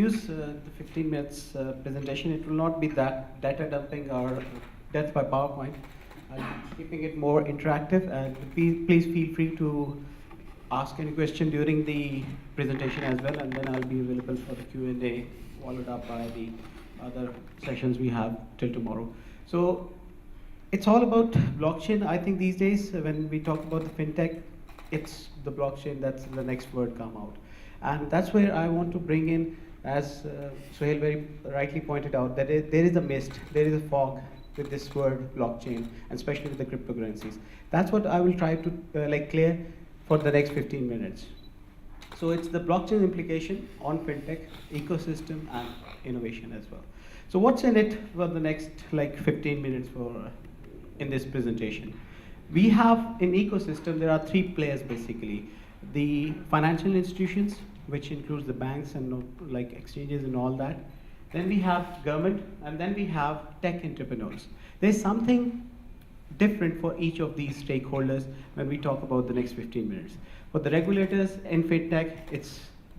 use the 15 minutes presentation. It will not be that data dumping or death by PowerPoint. I'm keeping it more interactive, and please feel free to ask any question during the presentation as well, and then I'll be available for the Q&A, followed up by the other sessions we have till tomorrow. So it's all about blockchain. I think these days when we talk about the fintech, it's the blockchain that's the next word come out. And that's where I want to bring in, as Suhail very rightly pointed out, that there is a mist, there is a fog with this word blockchain, and especially with the cryptocurrencies. That's what I will try to clear for the next 15 minutes. So it's the blockchain implication on fintech, ecosystem, and innovation as well. So what's in it for the next 15 minutes in this presentation? We have in ecosystem, there are three players basically. The financial institutions, which includes the banks and exchanges and all that. Then we have government, and then we have tech entrepreneurs. There's something different for each of these stakeholders when we talk about the next 15 minutes. For the regulators in fintech,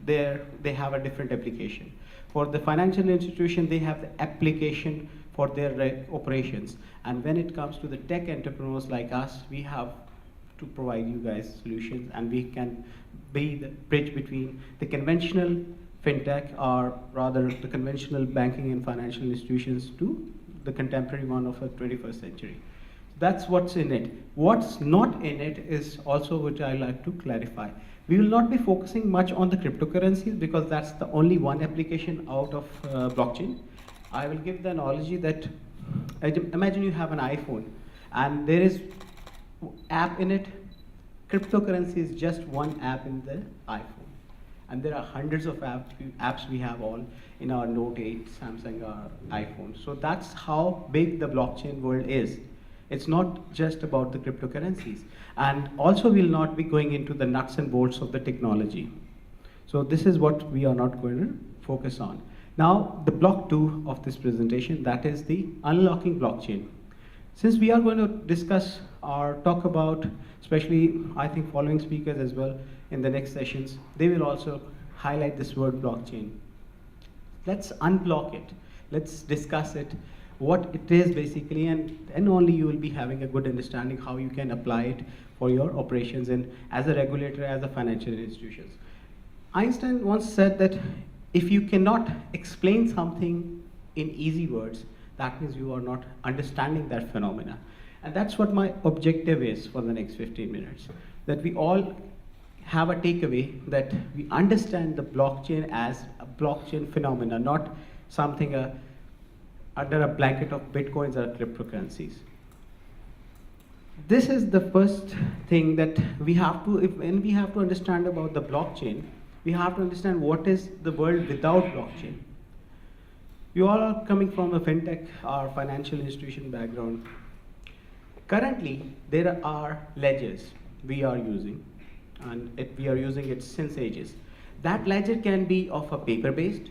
they have a different application. For the financial institution, they have the application for their operations. And when it comes to the tech entrepreneurs like us, we have to provide you guys solutions, and we can be the bridge between the conventional fintech, or rather the conventional banking and financial institutions, to the contemporary one of the 21st century. That's what's in it. What's not in it is also what I like to clarify. We will not be focusing much on the cryptocurrencies because that's the only one application out of blockchain. I will give the analogy that imagine you have an iPhone and there is app in it. Cryptocurrency is just one app in the iPhone. And there are hundreds of apps we have all in our Note 8, Samsung, or iPhone. So that's how big the blockchain world is. It's not just about the cryptocurrencies. And also we'll not be going into the nuts and bolts of the technology. So this is what we are not going to focus on. Now, the block 2 of this presentation, that is the unlocking blockchain. Since we are going to discuss or talk about, especially I think following speakers as well in the next sessions, they will also highlight this word blockchain. Let's unblock it. Let's discuss it, what it is basically, and then only you will be having a good understanding how you can apply it for your operations and as a regulator, as a financial institutions. Einstein once said that if you cannot explain something in easy words, that means you are not understanding that phenomena. And that's what my objective is for the next 15 minutes, that we all have a takeaway, that we understand the blockchain as a blockchain phenomena, not something under a blanket of bitcoins or cryptocurrencies. This is the first thing that we have to, when we have to understand about the blockchain, we have to understand what is the world without blockchain. You all are coming from a fintech or financial institution background. Currently, there are ledgers we are using, and we are using it since ages. That ledger can be of a paper-based,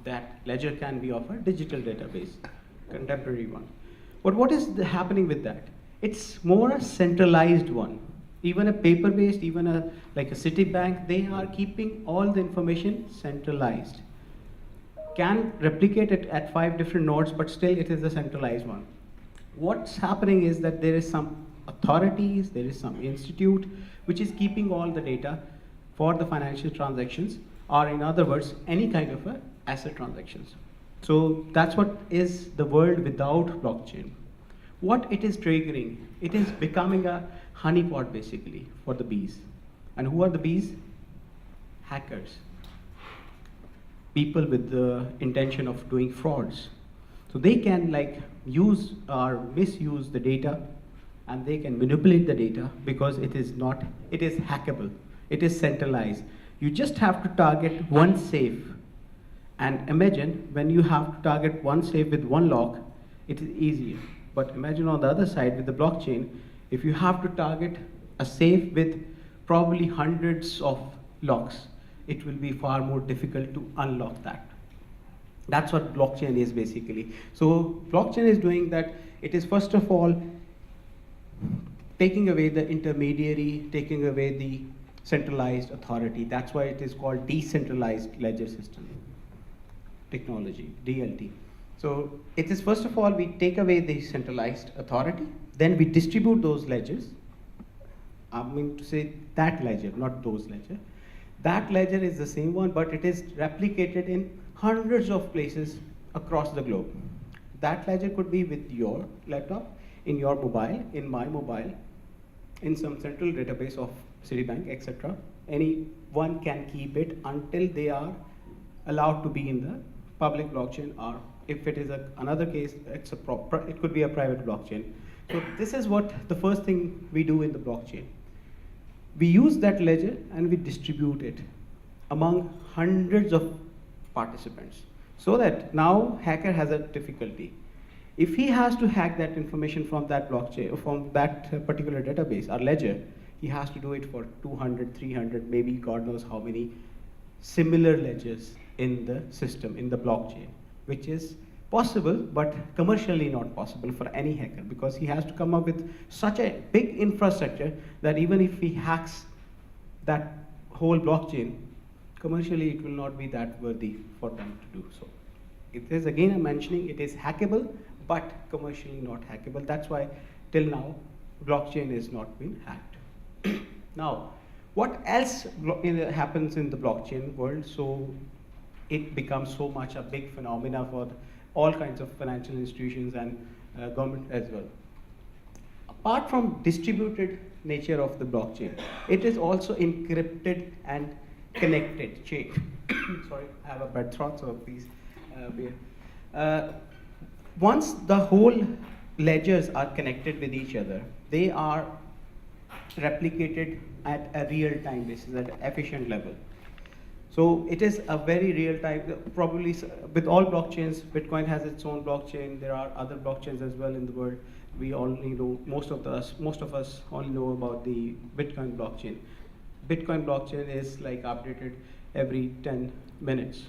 that ledger can be of a digital database, contemporary one. But what is happening with that? It's more a centralized one. Even a paper-based, even like a Citibank, they are keeping all the information centralized. Can replicate it at 5 different nodes, but still it is a centralized one. What's happening is that there is some authorities, there is some institute which is keeping all the data for the financial transactions, or in other words, any kind of asset transactions. So that's what is the world without blockchain. What it is triggering, it is becoming a honeypot basically for the bees. And who are the bees? Hackers. People with the intention of doing frauds. So they can use or misuse the data, and they can manipulate the data because it is hackable. It is centralized. You just have to target one safe. And imagine when you have to target one safe with one lock, it is easier. But imagine on the other side with the blockchain, if you have to target a safe with probably hundreds of locks, it will be far more difficult to unlock that. That's what blockchain is basically. So blockchain is doing that. It is first of all taking away the intermediary, taking away the centralized authority. That's why it is called decentralized ledger system. technology, DLT. So it is, first of all, we take away the centralized authority, then we distribute those ledgers. I mean to say that ledger, not those ledger. That ledger is the same one, but it is replicated in hundreds of places across the globe. That ledger could be with your laptop, in your mobile, in my mobile, in some central database of Citibank, etc. Anyone can keep it until they are allowed to be in the public blockchain, or if it is another case, it could be a private blockchain. So this is what the first thing we do in the blockchain. We use that ledger and we distribute it among hundreds of participants, so that now hacker has a difficulty. If he has to hack that information from that blockchain, from that particular database or ledger, he has to do it for 200, 300, maybe God knows how many similar ledgers in the system, in the blockchain, which is possible, but commercially not possible for any hacker, because he has to come up with such a big infrastructure that even if he hacks that whole blockchain, commercially it will not be that worthy for them to do so. It is, again, I'm mentioning, it is hackable, but commercially not hackable. That's why till now blockchain is not been hacked. Now, what else happens in the blockchain world? So it becomes so much a big phenomena for all kinds of financial institutions and government as well. Apart from distributed nature of the blockchain, it is also encrypted and connected chain. Sorry, I have a bad throat, so please bear. Once the whole ledgers are connected with each other, they are replicated at a real-time basis, at an efficient level. So it is a very real-time, probably with all blockchains, Bitcoin has its own blockchain, there are other blockchains as well in the world. We only know, most of us only know about the Bitcoin blockchain. Bitcoin blockchain is like updated every 10 minutes.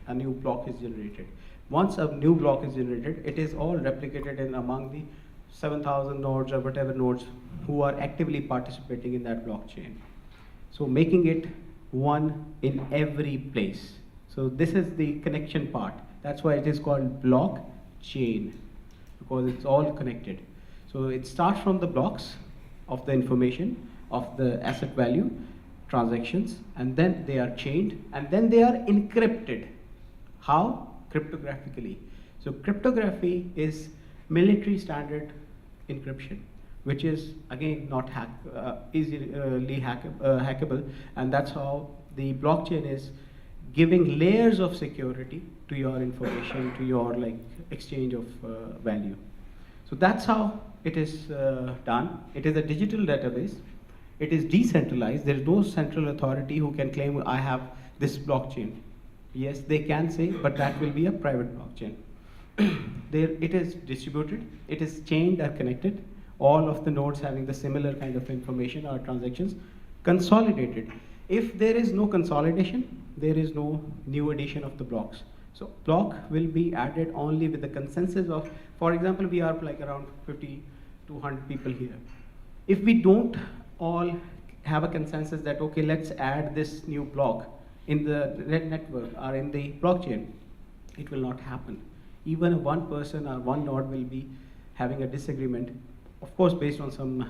A new block is generated. Once a new block is generated, it is all replicated in among the 7,000 nodes or whatever nodes who are actively participating in that blockchain. So making it one in every place. So this is the connection part. That's why it is called blockchain, because it's all connected. So it starts from the blocks of the information, of the asset value, transactions, and then they are chained, and then they are encrypted. How? Cryptographically. So cryptography is military standard encryption, which is again not easily hackable, and that's how the blockchain is giving layers of security to your information, to your exchange of value. So that's how it is done. It is a digital database. It is decentralized. There is no central authority who can claim I have this blockchain. Yes, they can say, but that will be a private blockchain. It is distributed, it is chained or connected, all of the nodes having the similar kind of information or transactions, consolidated. If there is no consolidation, there is no new addition of the blocks. So block will be added only with the consensus of, for example, we are like around 50 to 100 people here. If we don't all have a consensus that, okay, let's add this new block in the network or in the blockchain, it will not happen. Even one person or one node will be having a disagreement, of course based on some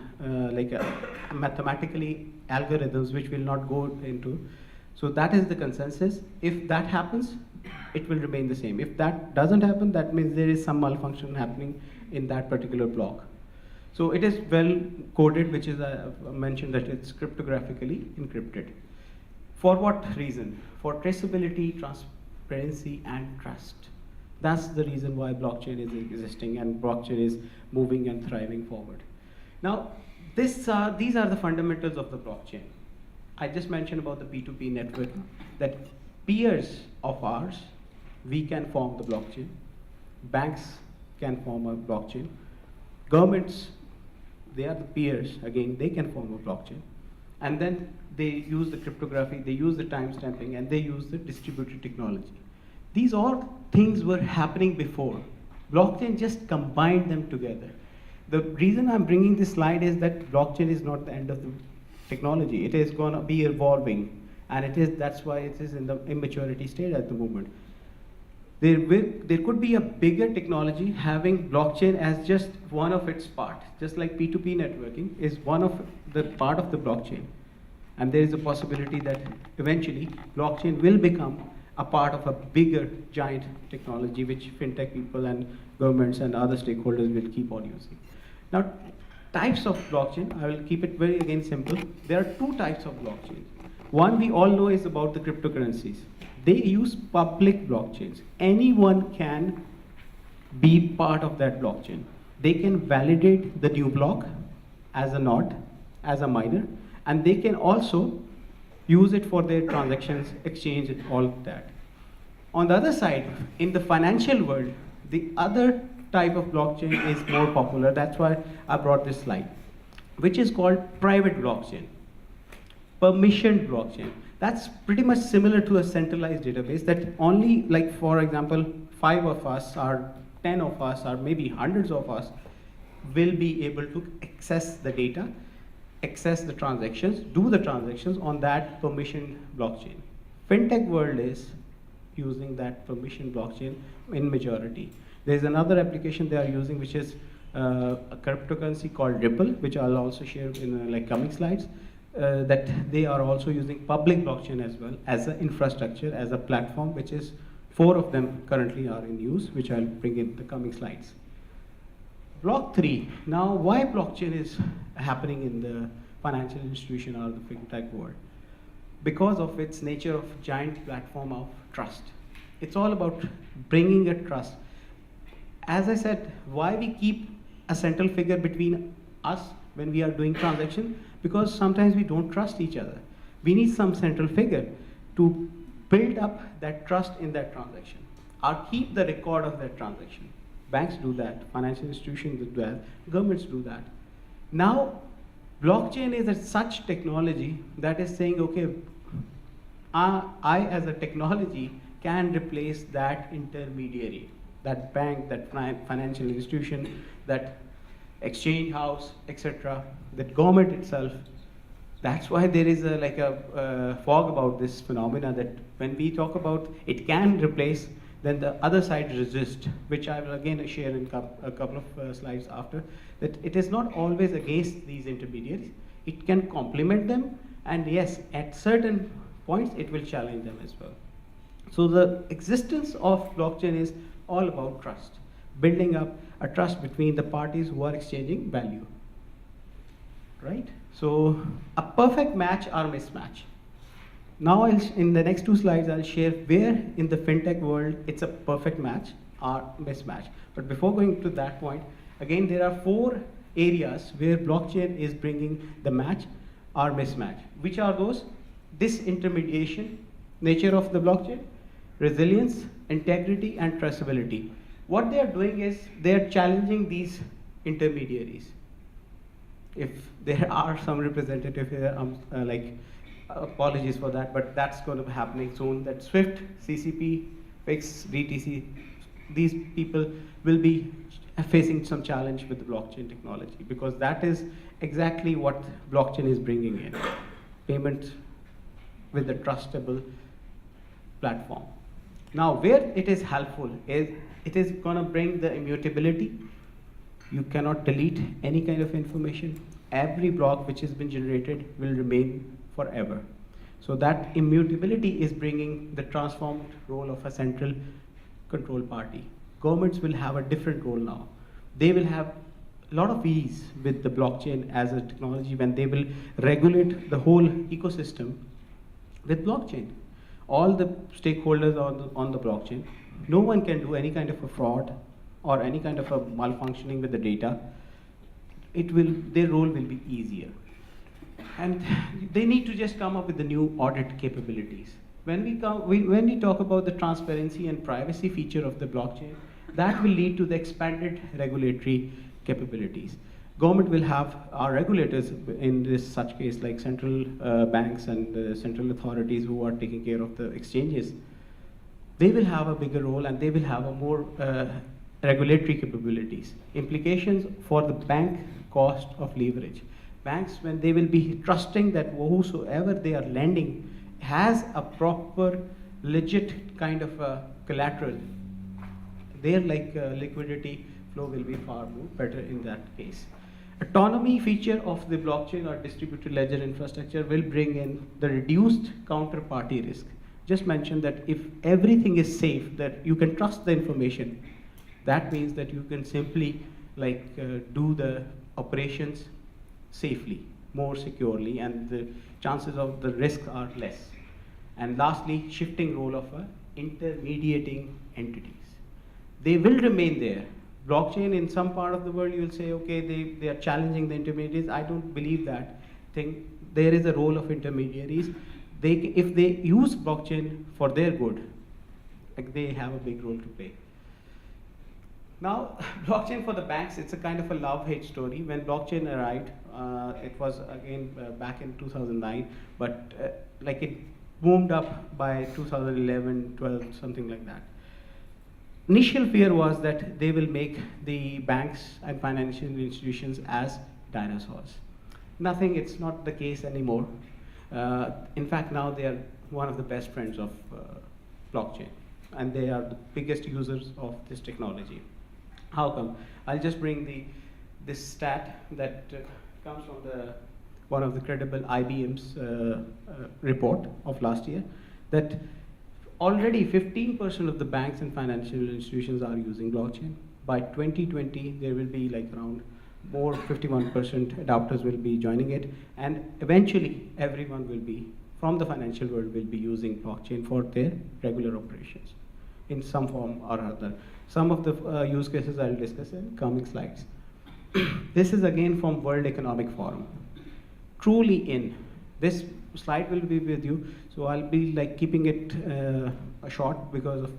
mathematically algorithms which will not go into. So that is the consensus. If that happens, it will remain the same. If that doesn't happen, that means there is some malfunction happening in that particular block. So it is well coded, which is mentioned that it's cryptographically encrypted. For what reason? For traceability, transparency, and trust. That's the reason why blockchain is existing and blockchain is moving and thriving forward. Now, these are the fundamentals of the blockchain. I just mentioned about the P2P network, that peers of ours, we can form the blockchain. Banks can form a blockchain. Governments, they are the peers, again, they can form a blockchain. And then they use the cryptography, they use the timestamping, and they use the distributed technology. These all things were happening before. Blockchain just combined them together. The reason I'm bringing this slide is that blockchain is not the end of the technology. It is going to be evolving, and that's why it is in the immaturity state at the moment. there could be a bigger technology having blockchain as just one of its parts, just like P2P networking is one of the part of the blockchain. And there is a possibility that eventually blockchain will become a part of a bigger giant technology which fintech people and governments and other stakeholders will keep on using. Now, types of blockchain, I will keep it very again simple. There are two types of blockchain. One we all know is about the cryptocurrencies. They use public blockchains. Anyone can be part of that blockchain. They can validate the new block as a node, as a miner, and they can also use it for their transactions, exchange, and all of that. On the other side, in the financial world, the other type of blockchain is more popular. That's why I brought this slide, which is called private blockchain, permissioned blockchain. That's pretty much similar to a centralized database that only, like for example, 5 of us or 10 of us or maybe hundreds of us will be able to access the data, access the transactions, do the transactions on that permissioned blockchain. FinTech world is using that permission blockchain in majority. There's another application they are using which is a cryptocurrency called Ripple, which I'll also share in like coming slides. That they are also using public blockchain as well as an infrastructure, as a platform, which is 4 of them currently are in use, which I'll bring in the coming slides. Block 3. Now, why blockchain is happening in the financial institution or the fintech world? Because of its nature of giant platform of trust. It's all about bringing a trust. As I said, why we keep a central figure between us when we are doing transaction? Because sometimes we don't trust each other. We need some central figure to build up that trust in that transaction or keep the record of that transaction. Banks do that, financial institutions do that, governments do that. Now, blockchain is a such technology that is saying, okay, I as a technology can replace that intermediary, that bank, that financial institution, that exchange house, etc., that government itself. That's why there is a fog about this phenomena that when we talk about it can replace, then the other side resist, which I will again share in a couple of slides after, that it is not always against these intermediaries. It can complement them, and yes, at certain points it will challenge them as well. So the existence of blockchain is all about trust, building up a trust between the parties who are exchanging value, right? So a perfect match or mismatch. Now in the next 2 slides, I'll share where in the fintech world it's a perfect match or mismatch. But before going to that point, again, there are 4 areas where blockchain is bringing the match or mismatch. Which are those? Disintermediation, nature of the blockchain, resilience, integrity, and traceability. What they are doing is they are challenging these intermediaries. If there are some representative here, apologies for that, but that's going to be happening soon. That Swift, CCP, Fix, DTC, these people will be facing some challenge with the blockchain technology because that is exactly what blockchain is bringing in. Payment with a trustable platform. Now, where it is helpful is it is going to bring the immutability. You cannot delete any kind of information. Every block which has been generated will remain forever. So that immutability is bringing the transformed role of a central control party. Governments will have a different role now. They will have a lot of ease with the blockchain as a technology when they will regulate the whole ecosystem with blockchain. All the stakeholders on the blockchain. No one can do any kind of a fraud or any kind of a malfunctioning with the data. Their role will be easier. And they need to just come up with the new audit capabilities. When we talk about the transparency and privacy feature of the blockchain, that will lead to the expanded regulatory capabilities. Government will have our regulators in this such case like central banks and central authorities who are taking care of the exchanges. They will have a bigger role and they will have a more regulatory capabilities. Implications for the bank cost of leverage. Banks, when they will be trusting that whosoever they are lending has a proper, legit kind of a collateral, their liquidity flow will be far more better in that case. Autonomy feature of the blockchain or distributed ledger infrastructure will bring in the reduced counterparty risk. Just mention that if everything is safe, that you can trust the information, that means that you can simply do the operations safely, more securely, and the chances of the risk are less. And lastly, shifting role of intermediating entities. They will remain there. Blockchain in some part of the world, you will say, okay, they are challenging the intermediaries. I don't believe that. There is a role of intermediaries. If they use blockchain for their good, they have a big role to play. Now, blockchain for the banks, it's a kind of a love-hate story. When blockchain arrived, it was again back in 2009, but it boomed up by 2011, 12, something like that. Initial fear was that they will make the banks and financial institutions as dinosaurs. It's not the case anymore. In fact, now they are one of the best friends of blockchain, and they are the biggest users of this technology. How come? I'll just bring this stat that comes from one of the credible IBM's report of last year, that already 15% of the banks and financial institutions are using blockchain. By 2020, there will be around more 51% adopters will be joining it, and eventually everyone will be, from the financial world, will be using blockchain for their regular operations in some form or other. Some of the use cases I'll discuss in coming slides. This is again from World Economic Forum. Truly in. This slide will be with you, so I'll be keeping it short because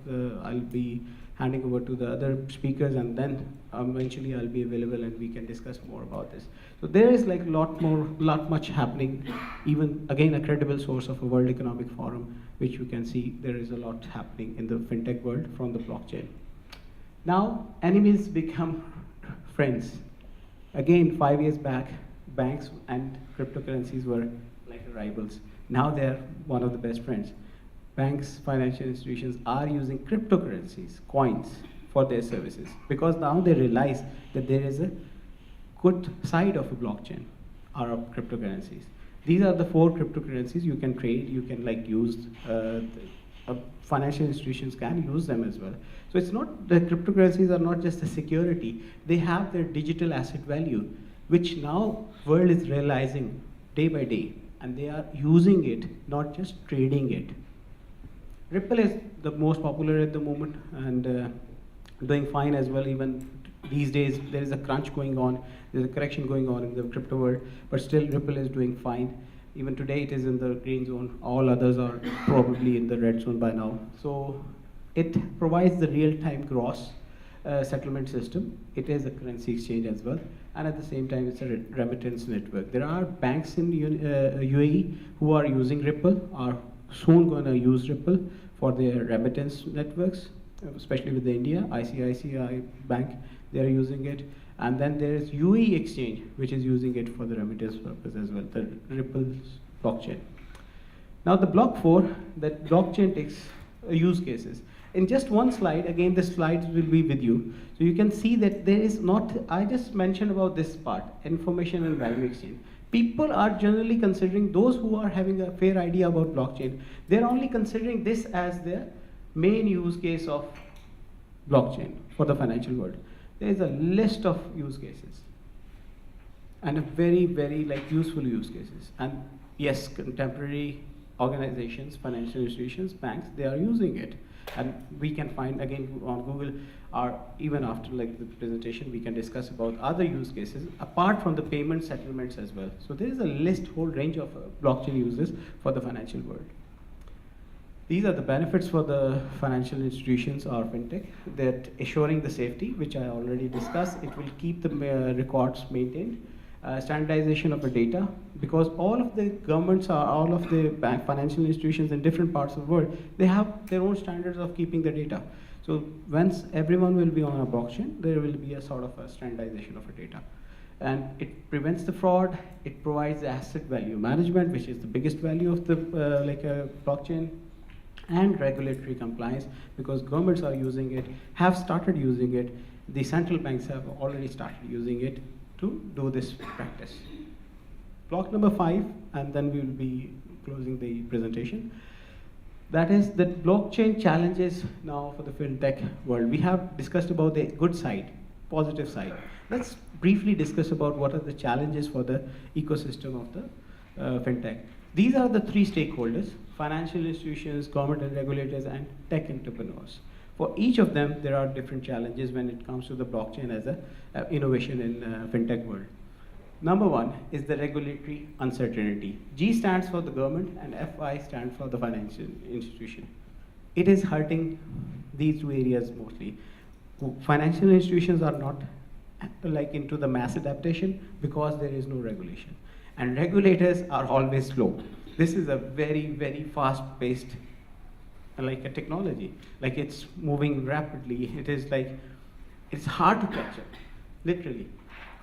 I'll be handing over to the other speakers, and then eventually I'll be available and we can discuss more about this. So there is lot much happening, even again a credible source of a World Economic Forum, which you can see there is a lot happening in the fintech world from the blockchain. Now, enemies become friends. Again, 5 years back, banks and cryptocurrencies were like rivals. Now they're one of the best friends. Banks, financial institutions are using cryptocurrencies, coins, for their services, because now they realize that there is a good side of a blockchain or of cryptocurrencies. These are the 4 cryptocurrencies you can trade, you can use, financial institutions can use them as well. So it's not, the cryptocurrencies are not just a security, they have their digital asset value, which now world is realizing day by day, and they are using it, not just trading it. Ripple is the most popular at the moment and doing fine as well. Even these days, there is a crunch going on, there's a correction going on in the crypto world, but still Ripple is doing fine. Even today, it is in the green zone. All others are probably in the red zone by now. So it provides the real-time gross settlement system. It is a currency exchange as well. And at the same time, it's a remittance network. There are banks in UAE who are using Ripple, are soon going to use Ripple for their remittance networks, especially with India. ICICI Bank, they are using it. And then there is UE Exchange, which is using it for the remittance purpose as well, the Ripple blockchain. Now the block 4, that blockchain takes use cases. In just one slide, again the slides will be with you. So you can see that there is not, I just mentioned about this part, information and value exchange. People are generally considering, those who are having a fair idea about blockchain, they're only considering this as their main use case of blockchain for the financial world. There is a list of use cases and a very, very useful use cases. And yes, contemporary organizations, financial institutions, banks, they are using it. And we can find again on Google, or even after the presentation, we can discuss about other use cases apart from the payment settlements as well. So there is a list, whole range of blockchain uses for the financial world. These are the benefits for the financial institutions or fintech, that assuring the safety, which I already discussed. It will keep the records maintained. Standardization of the data, because all of the governments or all of the financial institutions in different parts of the world, they have their own standards of keeping the data. So once everyone will be on a blockchain, there will be a sort of a standardization of the data. And it prevents the fraud, it provides asset value management, which is the biggest value of the blockchain. and regulatory compliance, because governments are using it, have started using it, the central banks have already started using it to do this practice. Block number 5, and then we will be closing the presentation. That is the blockchain challenges now for the fintech world. We have discussed about the good side, positive side. Let's briefly discuss about what are the challenges for the ecosystem of the fintech. These are the 3 stakeholders: financial institutions, government and regulators, and tech entrepreneurs. For each of them, there are different challenges when it comes to the blockchain as a innovation in fintech world. Number 1 is the regulatory uncertainty. G stands for the government and FI stands for the financial institution. It is hurting these 2 areas mostly. Financial institutions are not like into the mass adaptation because there is no regulation. And regulators are always slow. This is a very, very fast-paced like a technology. Like it's moving rapidly. It is like, it's hard to catch up, literally.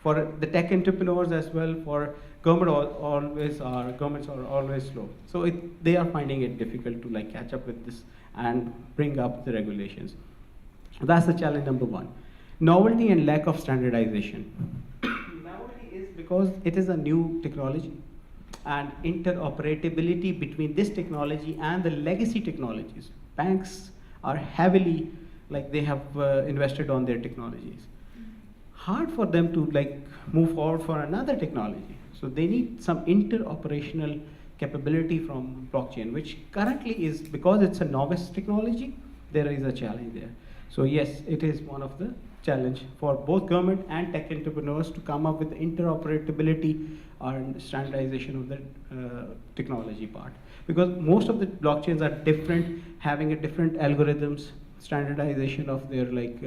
For the tech entrepreneurs as well, for governments are always slow. So they are finding it difficult to like catch up with this and bring up the regulations. That's the challenge number 1. Novelty and lack of standardization. Novelty is because it is a new technology, and interoperability between this technology and the legacy technologies. Banks are heavily, like they have invested on their technologies. Hard for them to like move forward for another technology. So they need some interoperational capability from blockchain, which currently is, because it's a novice technology, there is a challenge there. So yes, it is one of the challenge for both government and tech entrepreneurs to come up with interoperability and standardization of the technology part. Because most of the blockchains are different, having a different algorithms, standardization of their like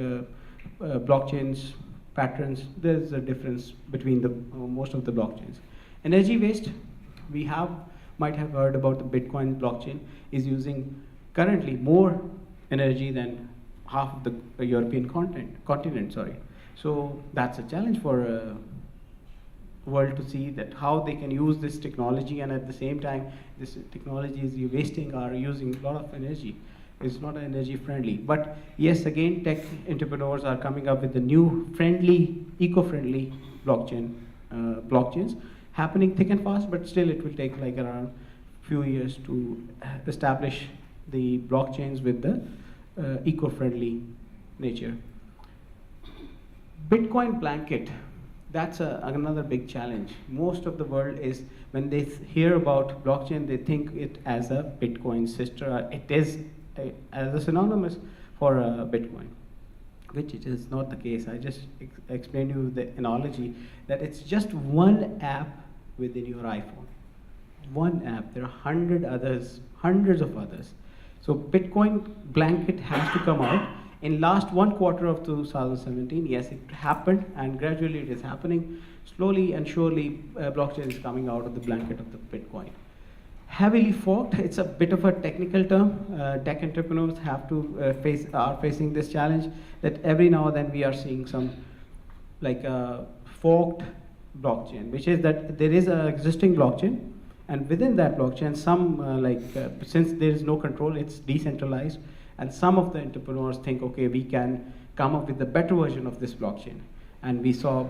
blockchains, patterns. There's a difference between the most of the blockchains. Energy waste, we might have heard about the Bitcoin blockchain is using currently more energy than half of the European continent. So that's a challenge for world to see that how they can use this technology, and at the same time this technology is wasting or using a lot of energy. It's not energy friendly. But yes, again, tech entrepreneurs are coming up with the new friendly, eco-friendly blockchains happening thick and fast, but still it will take like around few years to establish the blockchains with the eco-friendly nature. Bitcoin blanket, that's another big challenge. Most of the world is, when they hear about blockchain, they think it as a Bitcoin sister. It is as a synonymous for Bitcoin, which it is not the case. I just explained you the analogy that it's just one app within your iPhone. One app. There are hundreds of others. So Bitcoin blanket has to come out. In last 1 quarter of 2017, yes, it happened, and gradually it is happening. Slowly and surely, blockchain is coming out of the blanket of the Bitcoin. Heavily forked, it's a bit of a technical term. Tech entrepreneurs have to are facing this challenge that every now and then we are seeing some like forked blockchain, which is that there is an existing blockchain, and within that blockchain, some since there is no control, it's decentralized, and some of the entrepreneurs think, okay, we can come up with a better version of this blockchain. And we saw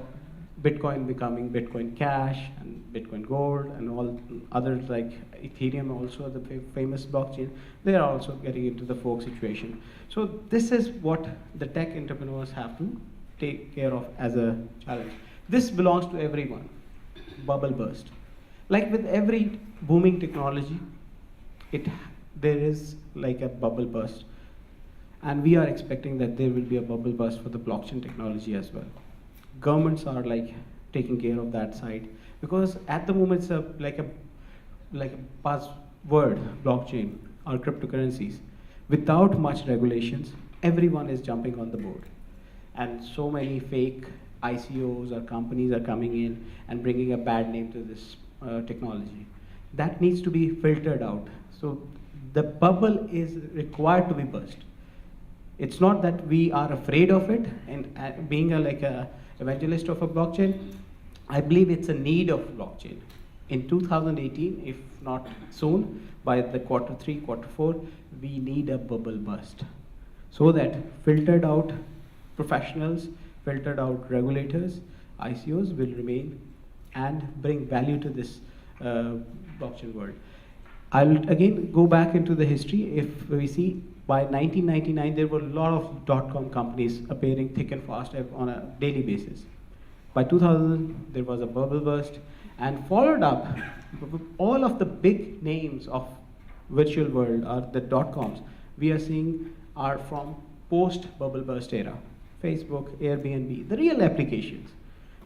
Bitcoin becoming Bitcoin Cash and Bitcoin Gold and all others like Ethereum, also the famous blockchain. They are also getting into the fork situation. So this is what the tech entrepreneurs have to take care of as a challenge. This belongs to everyone. Bubble burst. Like with every booming technology, there is like a bubble burst. And we are expecting that there will be a bubble burst for the blockchain technology as well. Governments are like taking care of that side, because at the moment it's like a buzzword, blockchain or cryptocurrencies. Without much regulations, everyone is jumping on the board, and so many fake ICOs or companies are coming in and bringing a bad name to this technology. That needs to be filtered out. So the bubble is required to be burst. It's not that we are afraid of it, and being like a evangelist of a blockchain, I believe it's a need of blockchain. in 2018, if not soon, by the Q3, Q4, we need a bubble burst so that filtered out professionals, filtered out regulators, ICOs will remain and bring value to this blockchain world. I'll again go back into the history. If we see by 1999, there were a lot of dot-com companies appearing thick and fast on a daily basis. By 2000, there was a bubble burst, and followed up, all of the big names of virtual world or the dot-coms we are seeing are from post-bubble burst era. Facebook, Airbnb, the real applications.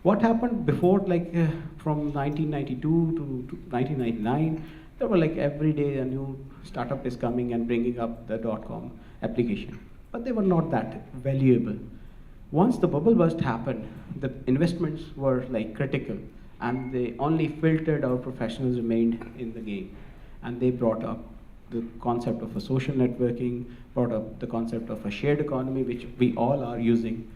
What happened before, from 1992 to 1999, there were like every day a new startup is coming and bringing up the dot-com application. But they were not that valuable. Once the bubble burst happened, the investments were like critical, and they only filtered out professionals remained in the game. And they brought up the concept of a social networking, brought up the concept of a shared economy, which we all are using,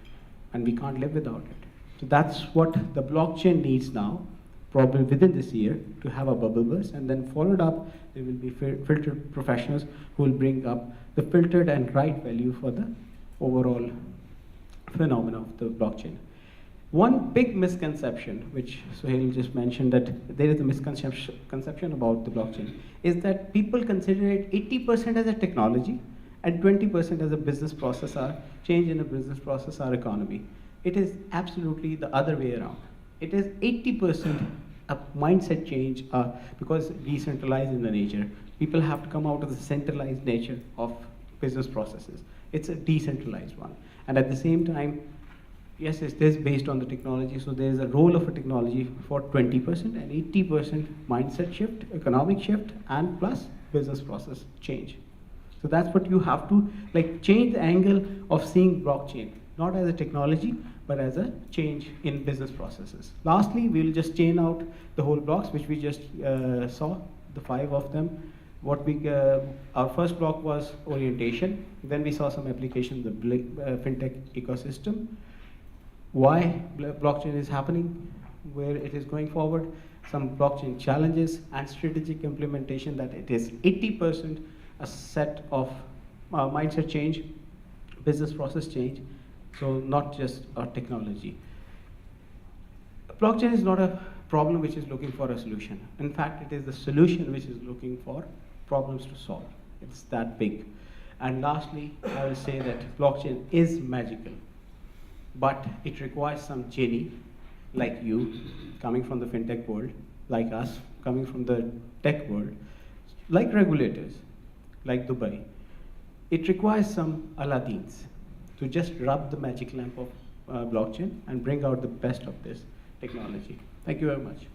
and we can't live without it. So that's what the blockchain needs now, probably within this year, to have a bubble burst, and then followed up, there will be filtered professionals who will bring up the filtered and right value for the overall phenomena of the blockchain. One big misconception, which Sohail just mentioned, that there is a misconception about the blockchain, is that people consider it 80% as a technology and 20% as a business process or change in a business process or economy. It is absolutely the other way around. It is 80% a mindset change because decentralized in the nature. People have to come out of the centralized nature of business processes. It's a decentralized one. And at the same time, yes, it is based on the technology, so there is a role of a technology for 20% and 80% mindset shift, economic shift, and plus business process change. So that's what you have to change the angle of seeing blockchain, not as a technology, but as a change in business processes. Lastly, we'll just chain out the whole blocks, which we just saw, the 5 of them. Our first block was orientation. Then we saw some application, the FinTech ecosystem. Why blockchain is happening, where it is going forward, some blockchain challenges, and strategic implementation, that it is 80% a set of mindset change, business process change, so not just a technology. Blockchain is not a problem which is looking for a solution. In fact, it is the solution which is looking for problems to solve. It's that big. And lastly, I will say that blockchain is magical, but it requires some genie like you, coming from the fintech world, like us, coming from the tech world, like regulators, like Dubai. It requires some Aladdins to just rub the magic lamp of blockchain and bring out the best of this technology. Thank you very much.